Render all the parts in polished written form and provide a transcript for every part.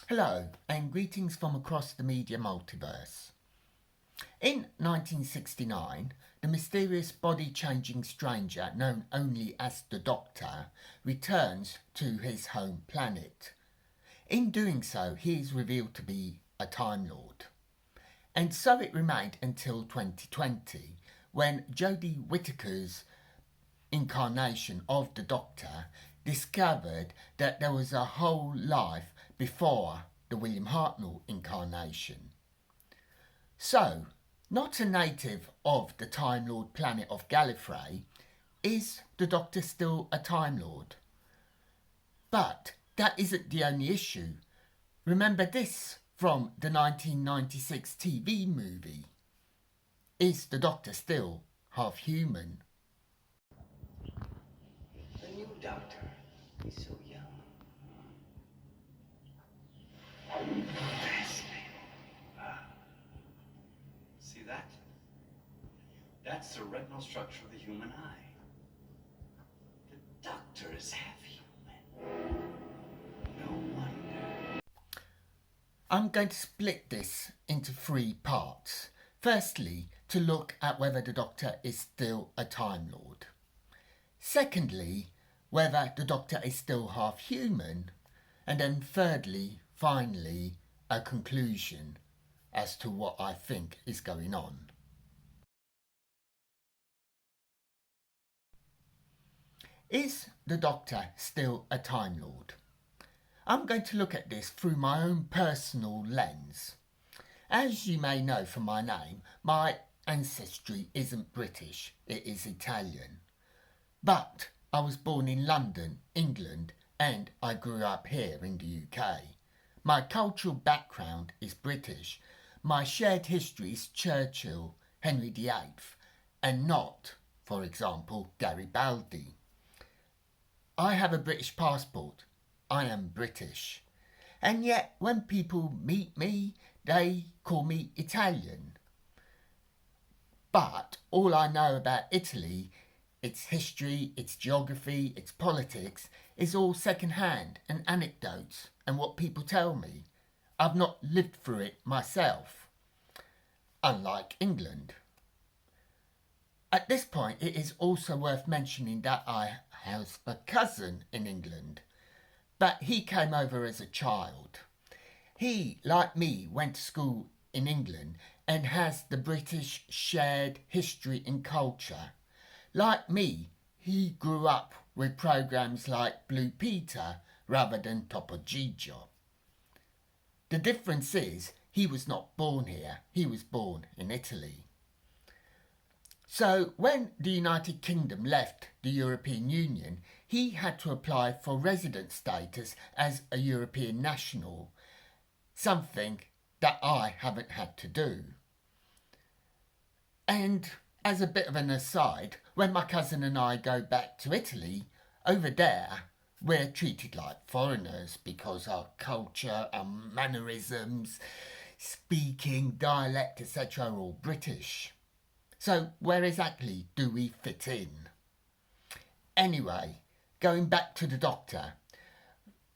Hello and greetings from across the Media Multiverse. In 1969, the mysterious body-changing stranger known only as the Doctor returns to his home planet. In doing so, he is revealed to be a Time Lord. And so it remained until 2020, when Jodie Whittaker's incarnation of the Doctor discovered that there was a whole life before the William Hartnell incarnation. So, not a native of the Time Lord planet of Gallifrey, is the Doctor still a Time Lord? But that isn't the only issue. Remember this from the 1996 TV movie. Is the Doctor still half human? The new Doctor. He's so young. Fascinating. See that? That's the retinal structure of the human eye. The Doctor is half human. No wonder. I'm going to split this into three parts. Firstly, to look at whether the Doctor is still a Time Lord. Secondly, whether the Doctor is still half human. And then thirdly, finally, a conclusion as to what I think is going on. Is the Doctor still a Time Lord? I'm going to look at this through my own personal lens. As you may know from my name, my ancestry isn't British, it is Italian. But I was born in London, England, and I grew up here in the UK. My cultural background is British. My shared history is Churchill, Henry VIII, and not, for example, Garibaldi. I have a British passport. I am British. And yet, when people meet me, they call me Italian. But all I know about Italy, its history, its geography, its politics, is all second-hand and anecdotes and what people tell me. I've not lived through it myself, unlike England. At this point, it is also worth mentioning that I have a cousin in England, but he came over as a child. He, like me, went to school in England and has the British shared history and culture. Like me, he grew up with programmes like Blue Peter rather than Topo Gigio. The difference is he was not born here, he was born in Italy. So when the United Kingdom left the European Union, he had to apply for resident status as a European national, something that I haven't had to do. And as a bit of an aside, when my cousin and I go back to Italy, over there we're treated like foreigners because our culture, our mannerisms, speaking, dialect, etc. are all British. So where exactly do we fit in? Anyway, going back to the Doctor.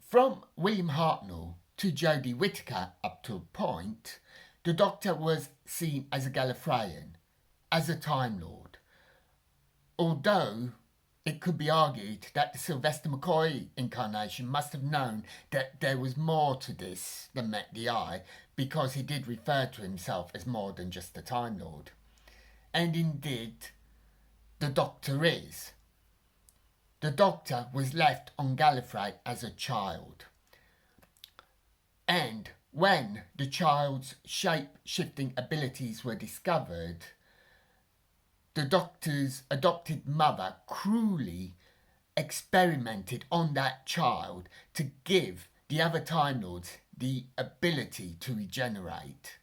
From William Hartnell to Jodie Whittaker up to a point, the Doctor was seen as a Gallifreyan, as a Time Lord. Although it could be argued that the Sylvester McCoy incarnation must have known that there was more to this than met the eye, because he did refer to himself as more than just a Time Lord. And indeed, the Doctor is. The Doctor was left on Gallifrey as a child. And when the child's shape-shifting abilities were discovered, the Doctor's adopted mother cruelly experimented on that child to give the other Time Lords the ability to regenerate.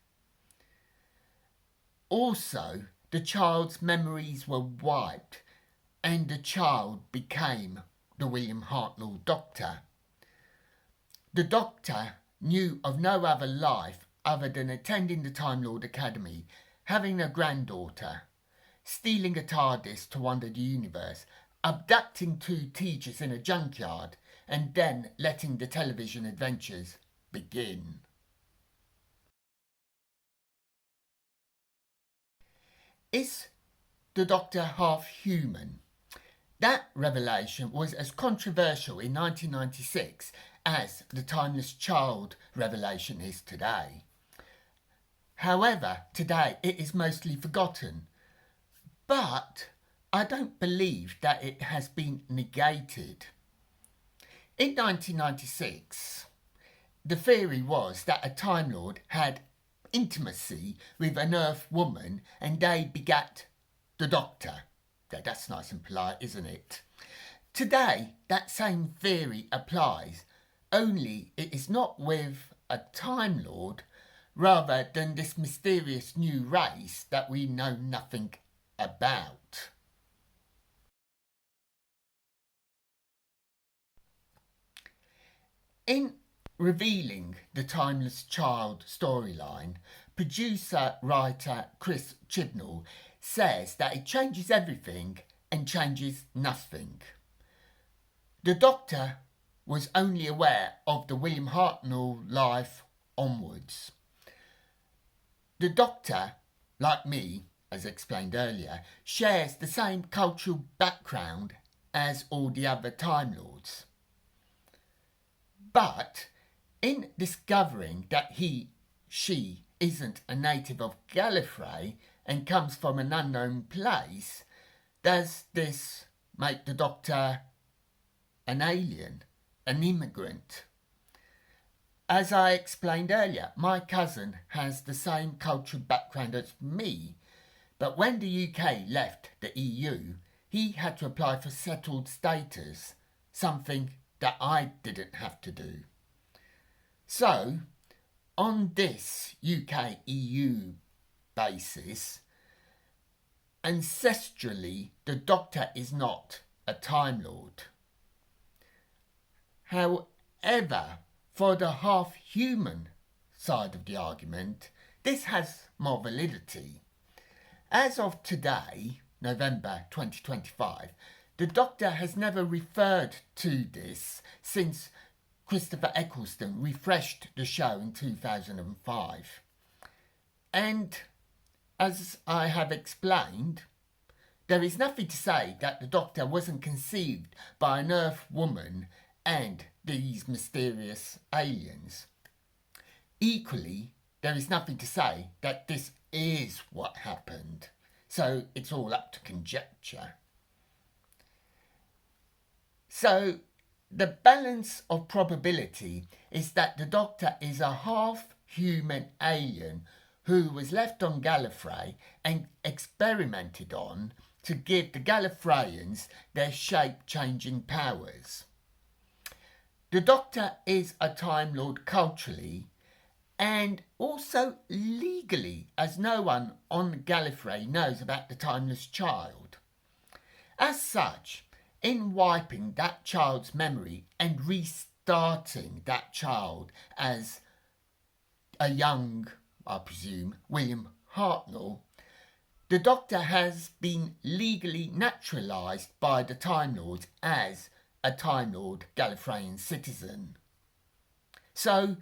Also, the child's memories were wiped and the child became the William Hartnell Doctor. The Doctor knew of no other life other than attending the Time Lord Academy, having a granddaughter, stealing a TARDIS to wander the universe, abducting two teachers in a junkyard, and then letting the television adventures begin. Is the Doctor half human? That revelation was as controversial in 1996 as the Timeless Child revelation is today. However, today it is mostly forgotten. But I don't believe that it has been negated. In 1996, the theory was that a Time Lord had intimacy with an Earth woman and they begat the Doctor. That's nice and polite, isn't it? Today, that same theory applies, only it is not with a Time Lord, rather than this mysterious new race that we know nothing about. In revealing the Timeless Child storyline, producer-writer Chris Chibnall says that it changes everything and changes nothing. The Doctor was only aware of the William Hartnell life onwards. The Doctor, like me, as explained earlier, shares the same cultural background as all the other Time Lords. But in discovering that she isn't a native of Gallifrey and comes from an unknown place, does this make the Doctor an alien, an immigrant? As I explained earlier, my cousin has the same cultural background as me, but when the UK left the EU, he had to apply for settled status, something that I didn't have to do. So, on this UK-EU basis, ancestrally, the Doctor is not a Time Lord. However, for the half-human side of the argument, this has more validity. As of today, November 2025, the Doctor has never referred to this since Christopher Eccleston refreshed the show in 2005. And as I have explained, there is nothing to say that the Doctor wasn't conceived by an Earth woman and these mysterious aliens. Equally, there is nothing to say that this is what happened, so it's all up to conjecture. So, the balance of probability is that the Doctor is a half-human alien who was left on Gallifrey and experimented on to give the Gallifreyans their shape-changing powers. The Doctor is a Time Lord culturally and also legally, as no one on Gallifrey knows about the Timeless Child. As such, in wiping that child's memory and restarting that child as a young, I presume, William Hartnell, the Doctor has been legally naturalised by the Time Lords as a Time Lord Gallifreyan citizen. So,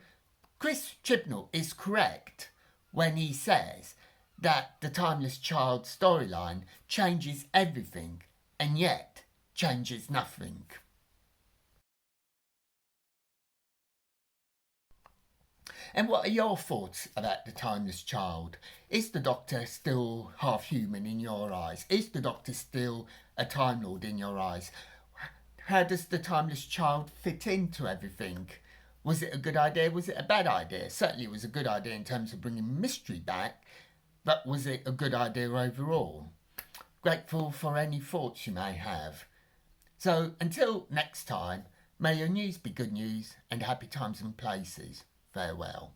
Chris Chibnall is correct when he says that the Timeless Child storyline changes everything and yet changes nothing. And what are your thoughts about the Timeless Child? Is the Doctor still half human in your eyes? Is the Doctor still a Time Lord in your eyes? How does the Timeless Child fit into everything? Was it a good idea? Was it a bad idea? Certainly it was a good idea in terms of bringing mystery back, but was it a good idea overall? Grateful for any thoughts you may have. So until next time, may your news be good news and happy times and places. Farewell.